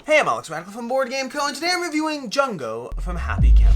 Hey, I'm Alex Radcliffe from Board Game Co. and today I'm reviewing Jungo from Happy Camper.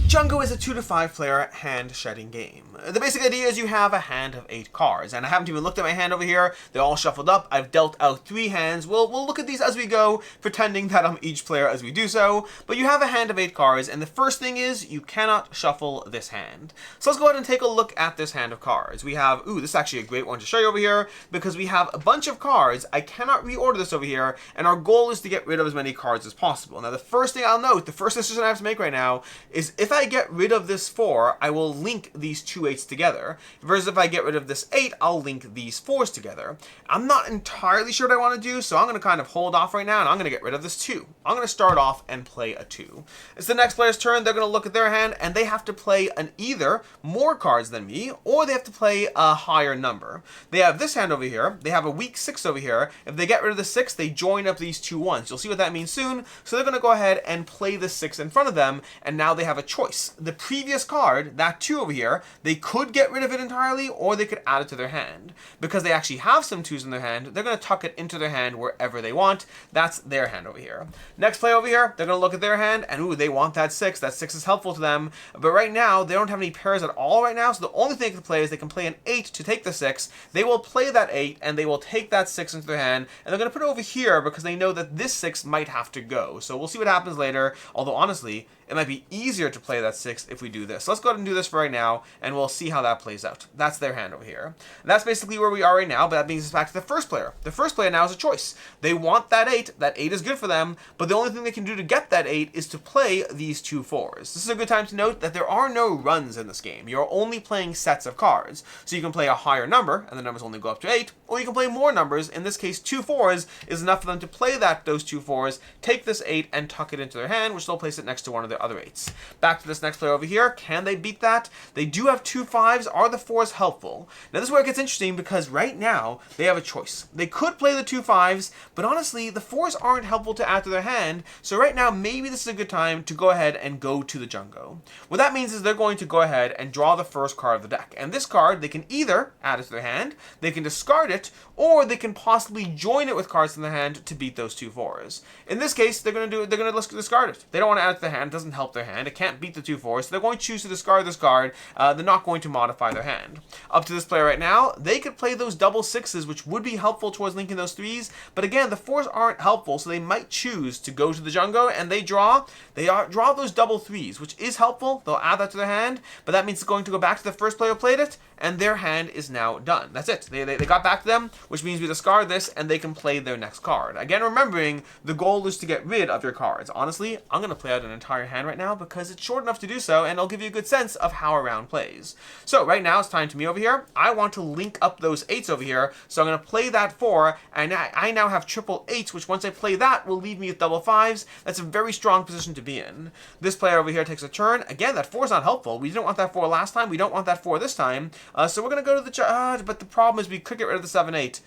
Jungo is a 2 to 5 player hand shedding game. The basic idea is you have a hand of 8 cards, and I haven't even looked at my hand over here. They're all shuffled up. I've dealt out 3 hands. We'll look at these as we go, pretending that I'm each player as we do so. But you have a hand of 8 cards, and the first thing is you cannot shuffle this hand. So let's go ahead and take a look at this hand of cards. We have, this is actually a great one to show you over here, because we have a bunch of cards. I cannot reorder this over here, and our goal is to get rid of as many cards as possible. Now the first thing I'll note, the first decision I have to make right now, is if I get rid of this 4, I will link these 2 8s together. Versus if I get rid of this 8, I'll link these 4s together. I'm not entirely sure what I want to do, so I'm going to kind of hold off right now, and I'm going to get rid of this 2. I'm going to start off and play a 2. It's the next player's turn. They're going to look at their hand, and they have to play an either more cards than me, or they have to play a higher number. They have this hand over here. They have a weak 6 over here. If they get rid of the 6, they join up these 2 1s. You'll see what that means soon. So they're going to go ahead and play the 6 in front of them, and now they have a choice. The previous card, that 2 over here, they could get rid of it entirely, or they could add it to their hand. Because they actually have some 2s in their hand, they're going to tuck it into their hand wherever they want. That's their hand over here. Next player over here, they're going to look at their hand, and they want that 6. That 6 is helpful to them, but right now, they don't have any pairs at all right now, so the only thing they can play is they can play an 8 to take the 6. They will play that 8, and they will take that 6 into their hand, and they're going to put it over here because they know that this 6 might have to go. So we'll see what happens later, although honestly, it might be easier to play that 6 if we do this. So let's go ahead and do this for right now, and we'll see how that plays out. That's their hand over here. And that's basically where we are right now, but that brings us back to the first player. The first player now has a choice. They want that 8. That 8 is good for them, but the only thing they can do to get that 8 is to play these 2 4s. This is a good time to note that there are no runs in this game. You're only playing sets of cards. So you can play a higher number, and the numbers only go up to 8, or you can play more numbers. In this case, 2 4s is enough for them to play those 2 4s, take this 8, and tuck it into their hand, which they'll place it next to one of their other 8s. Back to this next player over here. Can they beat that? They do have 2 5s. Are the 4s helpful? Now this is where it gets interesting because right now they have a choice. They could play the 2 5s, but honestly the 4s aren't helpful to add to their hand. So right now maybe this is a good time to go ahead and go to the Jungo. What that means is they're going to go ahead and draw the first card of the deck. And this card they can either add it to their hand, they can discard it, or they can possibly join it with cards in their hand to beat those 2 4s. In this case, they're going to discard it. They don't want to add it to their hand. It doesn't help their hand. It can't beat the 2 4s, so they're going to choose to discard this card. They're not going to modify their hand. Up to this player right now, they could play those double 6s, which would be helpful towards linking those 3s, but again, the 4s aren't helpful, so they might choose to go to the Jungo, and they draw those double 3s, which is helpful. They'll add that to their hand, but that means it's going to go back to the first player who played it, and their hand is now done. That's it. They got back to them, which means we discard this, and they can play their next card. Again, remembering, the goal is to get rid of your cards. Honestly, I'm going to play out an entire hand right now because it's short enough to do so, and it'll give you a good sense of how a round plays. So right now, it's time to me over here. I want to link up those 8s over here, so I'm going to play that 4, and I now have triple 8s, which once I play that, will leave me with double 5s. That's a very strong position to be in. This player over here takes a turn. Again, that 4 is not helpful. We didn't want that 4 last time. We don't want that 4 this time. So we're going to go to the but the problem is we could get rid of the 7 8.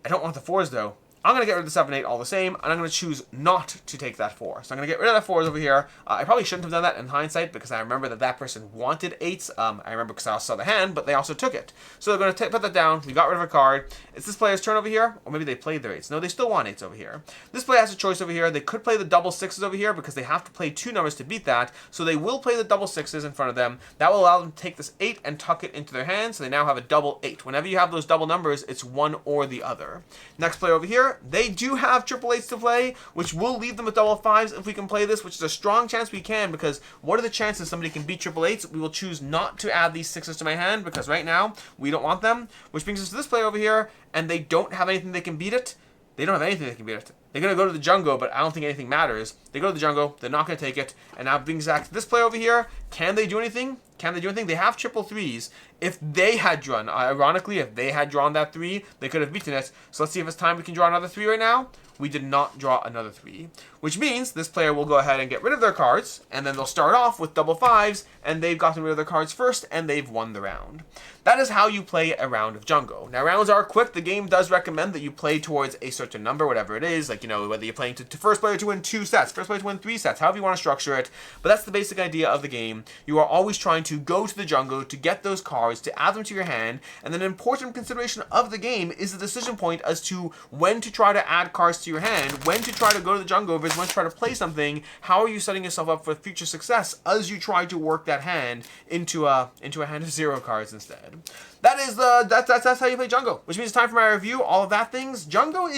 I don't want the 4s though. I'm going to get rid of the 7 8 all the same, and I'm going to choose not to take that 4. So I'm going to get rid of the 4s over here. I probably shouldn't have done that in hindsight because I remember that person wanted 8s. I remember because I also saw the hand, but they also took it. So they're going to put that down. We got rid of a card. It's this player's turn over here, or maybe they played their 8s. No, they still want 8s over here. This player has a choice over here. They could play the double 6s over here because they have to play 2 numbers to beat that. So they will play the double 6s in front of them. That will allow them to take this 8 and tuck it into their hand. So they now have a double 8. Whenever you have those double numbers, it's one or the other. Next player over here, they do have triple 8s to play, which will leave them with double 5s if we can play this, which is a strong chance we can, because what are the chances somebody can beat triple 8s? We will choose not to add these 6s to my hand because right now we don't want them, which brings us to this player over here, and they don't have anything they can beat it. They don't have anything that can beat it. They're going to go to the Jungo, but I don't think anything matters. They go to the Jungo, they're not going to take it, and now brings back to this player over here. Can they do anything? Can they do anything? They have triple 3s. If they had drawn, ironically, if they had drawn that 3, they could have beaten it. So let's see if it's time we can draw another 3 right now. We did not draw another 3, which means this player will go ahead and get rid of their cards, and then they'll start off with double 5s, and they've gotten rid of their cards first, and they've won the round. That is how you play a round of Jungo. Now, rounds are quick. The game does recommend that you play towards a certain number, whatever it is, like, whether you're playing to first player to win 2 sets, first player to win 3 sets, however you want to structure it, but that's the basic idea of the game. You are always trying to go to the jungle to get those cards, to add them to your hand, and then an important consideration of the game is the decision point as to when to try to add cards to your hand, when to try to go to the jungle versus when to try to play something. How are you setting yourself up for future success as you try to work that hand into a hand of 0 cards instead? That's how you play Jungo, which means it's time for my review. All of that things. Jungo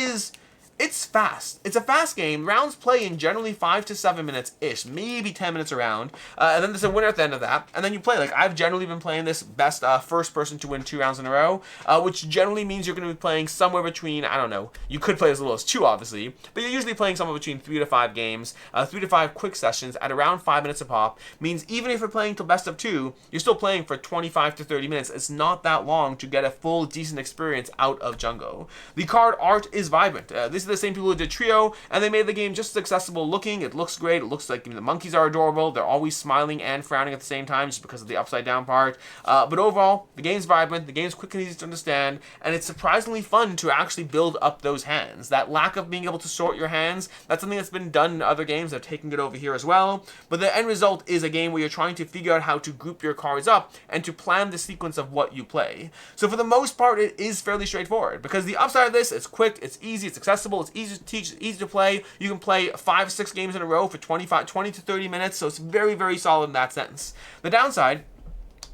it's fast. It's a fast game. Rounds play in generally 5 to 7 minutes-ish, maybe 10 minutes around. And then there's a winner at the end of that. And then you play. Like, I've generally been playing this best first person to win 2 rounds in a row, which generally means you're going to be playing somewhere between, I don't know, you could play as little as 2, obviously, but you're usually playing somewhere between 3 to 5 games, 3 to 5 quick sessions at around 5 minutes a pop. Means even if you're playing till best of 2, you're still playing for 25 to 30 minutes. It's not that long to get a full, decent experience out of Jungo. The card art is vibrant. This is the same people who did Trio, and they made the game just as accessible looking. It looks great. It looks like the monkeys are adorable. They're always smiling and frowning at the same time just because of the upside down part. But overall, the game's vibrant, the game's quick and easy to understand, and it's surprisingly fun to actually build up those hands. That lack of being able to sort your hands, that's something that's been done in other games. They're taking it over here as well. But the end result is a game where you're trying to figure out how to group your cards up and to plan the sequence of what you play. So for the most part, it is fairly straightforward, because the upside of this, it's quick, it's easy, it's accessible, it's easy to teach, it's easy to play. You can play 5 or 6 games in a row for 20 to 30 minutes, so it's very, very solid in that sense. The downside,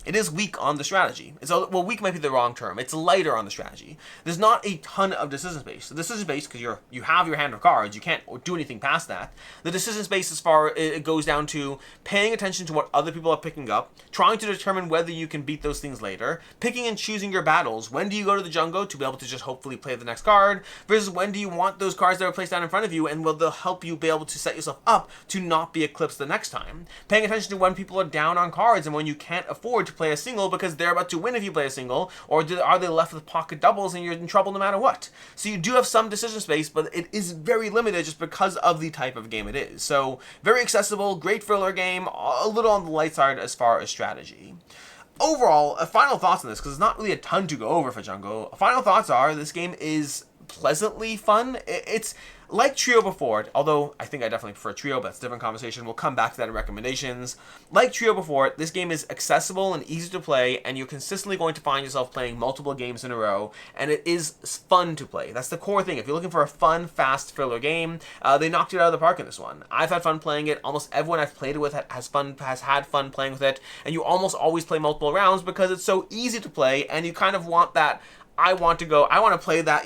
it is weak on the strategy. Well, weak might be the wrong term. It's lighter on the strategy. There's not a ton of decision space. So decision space, because you have your hand of cards, you can't do anything past that. The decision space, as far it goes down to paying attention to what other people are picking up, trying to determine whether you can beat those things later, picking and choosing your battles. When do you go to the jungle to be able to just hopefully play the next card, versus when do you want those cards that are placed down in front of you, and they'll help you be able to set yourself up to not be eclipsed the next time. Paying attention to when people are down on cards and when you can't afford to play a single because they're about to win if you play a single, or are they left with pocket doubles and you're in trouble no matter what. So you do have some decision space, but it is very limited just because of the type of game it is. So very accessible, great filler game, a little on the light side as far as strategy. Overall, final thoughts on this, because there's not really a ton to go over for Jungo. Final thoughts are, this game is pleasantly fun. It's like Trio before, although I think I definitely prefer Trio, but that's a different conversation. We'll come back to that in recommendations. Like Trio before, this game is accessible and easy to play, and you're consistently going to find yourself playing multiple games in a row, and it is fun to play. That's the core thing. If you're looking for a fun, fast filler game, they knocked it out of the park in this one. I've had fun playing it. Almost everyone I've played it with has had fun playing with it, and you almost always play multiple rounds because it's so easy to play, and you kind of want that, I want to play that,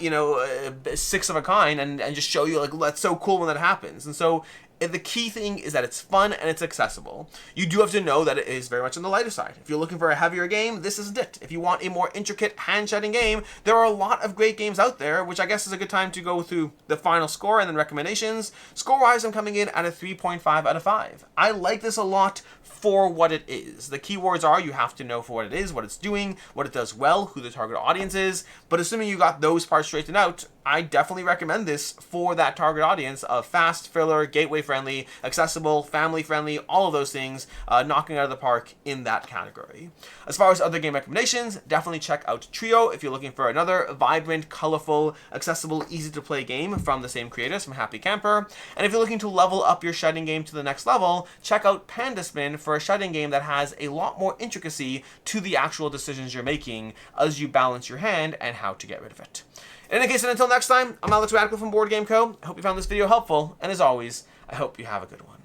6 of a kind and just show you, like, that's so cool when that happens. And so the key thing is that it's fun and it's accessible. You do have to know that it is very much on the lighter side. If you're looking for a heavier game, this isn't it. If you want a more intricate hand-shedding game, there are a lot of great games out there, which I guess is a good time to go through the final score and then recommendations. Score-wise, I'm coming in at a 3.5 out of 5. I like this a lot for what it is. The keywords are, you have to know for what it is, what it's doing, what it does well, who the target audience is, but assuming you got those parts straightened out, I definitely recommend this for that target audience of fast, filler, gateway-friendly, accessible, family-friendly, all of those things, knocking out of the park in that category. As far as other game recommendations, definitely check out Trio if you're looking for another vibrant, colorful, accessible, easy-to-play game from the same creators, from Happy Camper. And if you're looking to level up your shedding game to the next level, check out Panda Spin for a shedding game that has a lot more intricacy to the actual decisions you're making as you balance your hand and how to get rid of it. In any case, and until next time, I'm Alex Radical from Board Game Co. I hope you found this video helpful, and as always, I hope you have a good one.